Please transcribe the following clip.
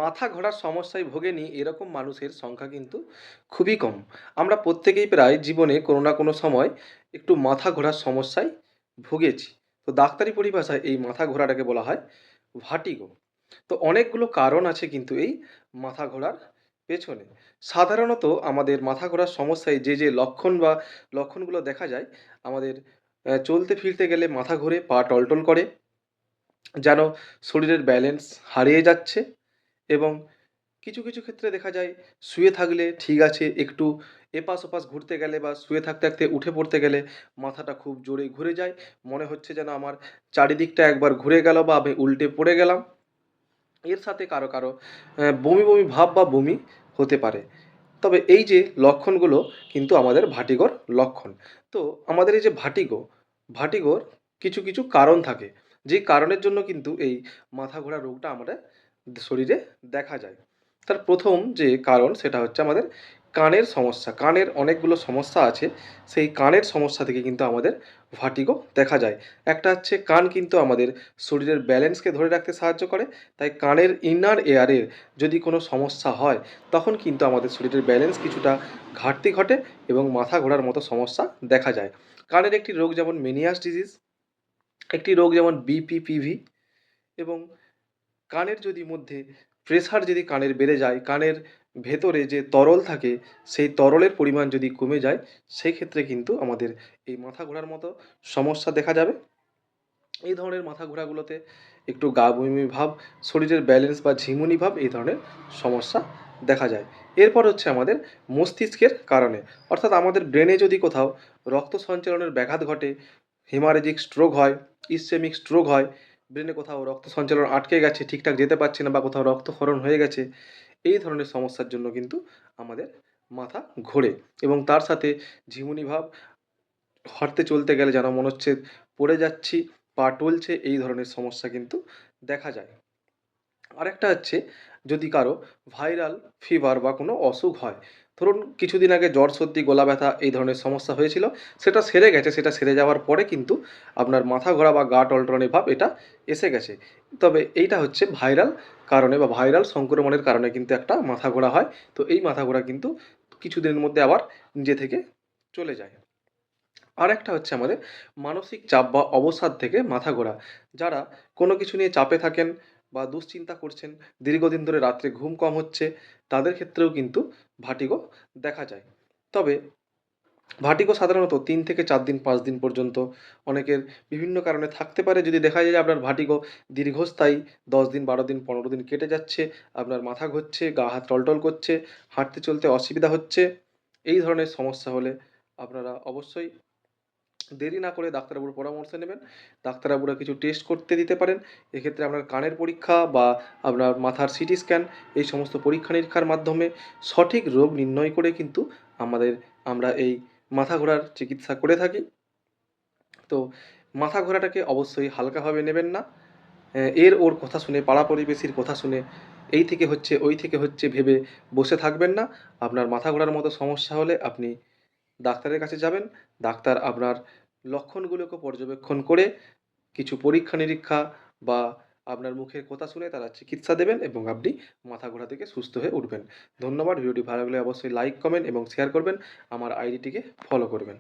মাথা ঘোরার সমস্যায় ভোগেনি এরকম মানুষের সংখ্যা কিন্তু খুবই কম। আমরা প্রত্যেকেই প্রায় জীবনে কোনো না কোনো সময় একটু মাথা ঘোরার সমস্যায় ভুগেছি। তো ডাক্তারি পরিভাষায় এই মাথা ঘোরাটাকে বলা হয় ভার্টিগো। তো অনেকগুলো কারণ আছে কিন্তু এই মাথা ঘোরার পেছনে। সাধারণত আমাদের মাথা ঘোরার সমস্যায় যে লক্ষণগুলো দেখা যায়, আমাদের চলতে ফিরতে গেলে মাথা ঘুরে, পা টলটল করে, যেন শরীরের ব্যালেন্স হারিয়ে যাচ্ছে, এবং কিছু ক্ষেত্রে দেখা যায় শুয়ে থাকলে ঠিক আছে, একটু এপাশ ওপাশ ঘুরতে গেলে বা শুয়ে থাকতে থাকতে উঠে পড়তে গেলে মাথাটা খুব জোরে ঘুরে যায়। মনে হচ্ছে যেন আমার চারিদিকটা একবার ঘুরে গেল বা আমি উল্টে পড়ে গেলাম। এর সাথে কারো বমি ভাব বা বমি হতে পারে। তবে এই যে লক্ষণগুলো কিন্তু আমাদের ভার্টিগোর লক্ষণ। তো আমাদের এই যে ভার্টিগোর কিছু কারণ থাকে, যেই কারণের জন্য কিন্তু এই মাথা ঘোরা রোগটা আমাদের শরীরে দেখা যায়। তার প্রথম যে কারণ সেটা হচ্ছে আমাদের কানের সমস্যা। কানের অনেকগুলো সমস্যা আছে। সেই কানের সমস্যা থেকে কিন্তু আমাদের ভার্টিগো দেখা যায়। একটা হচ্ছে, কান কিন্তু আমাদের শরীরের ব্যালেন্সকে ধরে রাখতে সাহায্য করে। তাই কানের ইনার এয়ারের যদি কোনো সমস্যা হয়, তখন কিন্তু আমাদের শরীরের ব্যালেন্স কিছুটা ঘাটতি ঘটে এবং মাথা ঘোরার মতো সমস্যা দেখা যায়। কানের একটি রোগ যেমন মেনিয়াস ডিজিজ, একটি রোগ যেমন বিপিপিভি, এবং কানের যদি মধ্যে প্রেসার যদি কানের বেড়ে যায়, কানের ভেতরে যে তরল থাকে সেই তরলের পরিমাণ যদি কমে যায়, সেই ক্ষেত্রে কিন্তু আমাদের এই মাথা ঘোরার মতো সমস্যা দেখা যাবে। এই ধরনের মাথা ঘোরাগুলোতে একটু গা বমি ভাব, শরীরের ব্যালেন্স বা ঝিমুনি ভাব, এই ধরনের সমস্যা দেখা যায়। এরপর হচ্ছে আমাদের মস্তিষ্কের কারণে, অর্থাৎ আমাদের ব্রেনে যদি কোথাও রক্ত সঞ্চালনের ব্যাঘাত ঘটে, হেমারেজিক স্ট্রোক হয়, ইসচেমিক স্ট্রোক হয়, ব্রেনে কোথাও রক্ত সঞ্চালন আটকে গেছে, ঠিকঠাক যেতে পারছে না, বা কোথাও রক্তক্ষরণ হয়ে গেছে, এই ধরনের সমস্যার জন্য কিন্তু আমাদের মাথা ঘোরে। এবং তার সাথে ঝিমুনি ভাব, হাঁটতে চলতে গেলে যেন মনে হচ্ছে পড়ে যাচ্ছি, পা টলছে, এই ধরনের সমস্যা কিন্তু দেখা যায়। আরেকটা হচ্ছে, যদি কারো ভাইরাল ফিভার বা কোনো অসুখ হয়, ধরুন কিছুদিন আগে জ্বর সর্দি গলা ব্যথা এই ধরনের সমস্যা হয়েছিল, সেটা সেরে গেছে, সেটা সেরে যাওয়ার পরে কিন্তু আপনার মাথা ঘোরা বা গা টলটলে ভাব এটা এসে গেছে। তবে এইটা হচ্ছে ভাইরাল কারণে বা ভাইরাল সংক্রমণের কারণে কিন্তু একটা মাথা ঘোরা হয়। তো এই মাথা ঘোরা কিন্তু কিছুদিনের মধ্যে আবার নিজে থেকে চলে যায়। আরেকটা হচ্ছে আমাদের মানসিক চাপ বা অবসাদ থেকে মাথা ঘোরা। যারা কোনো কিছু নিয়ে চাপে থাকেন বা দুশ্চিন্তা করছেন, দীর্ঘদিন ধরে রাত্রে ঘুম কম হচ্ছে, তাদের ক্ষেত্রেও কিন্তু ভার্টিগো দেখা যায়। তবে ভার্টিগো সাধারণত ৩ থেকে ৪ দিন, ৫ দিন পর্যন্ত অনেকের বিভিন্ন কারণে থাকতে পারে। যদি দেখা যায় যে আপনার ভার্টিগো দীর্ঘস্থায়ী, ১০ দিন, ১২ দিন, ১৫ দিন কেটে যাচ্ছে, আপনার মাথা ঘুরছে, গা হাত টলটল করছে, হাঁটতে চলতে অসুবিধা হচ্ছে, এই ধরনের সমস্যা হলে আপনারা অবশ্যই দেরি না করে ডাক্তারবাবুর পরামর্শ নেবেন। ডাক্তারবাবুরা কিছু টেস্ট করতে দিতে পারেন। এক্ষেত্রে আপনার কানের পরীক্ষা বা আপনার মাথার সিটি স্ক্যান, এই সমস্ত পরীক্ষা নিরীক্ষার মাধ্যমে সঠিক রোগ নির্ণয় করে কিন্তু আমরা এই মাথা ঘোরার চিকিৎসা করে থাকি। তো মাথা ঘোরাটাকে অবশ্যই হালকাভাবে নেবেন না। এর ওর কথা শুনে, পাড়া প্রতিবেশীর কথা শুনে, এই থেকে হচ্ছে, ওই থেকে হচ্ছে ভেবে বসে থাকবেন না। আপনার মাথা ঘোরার মতো সমস্যা হলে আপনি ডাক্তারের কাছে যাবেন। ডাক্তার আপনার লক্ষণগুলোকে পর্যবেক্ষণ করে কিছু পরীক্ষা নিরীক্ষা বা আপনার মুখের কথা শুনে তারা চিকিৎসা দেবেন এবং আপনি মাথা ঘোরা থেকে সুস্থ হয়ে উঠবেন। ধন্যবাদ। ভিডিওটি ভালো লাগলে অবশ্যই লাইক, কমেন্ট এবং শেয়ার করবেন। আমার আইডিটিকে ফলো করবেন।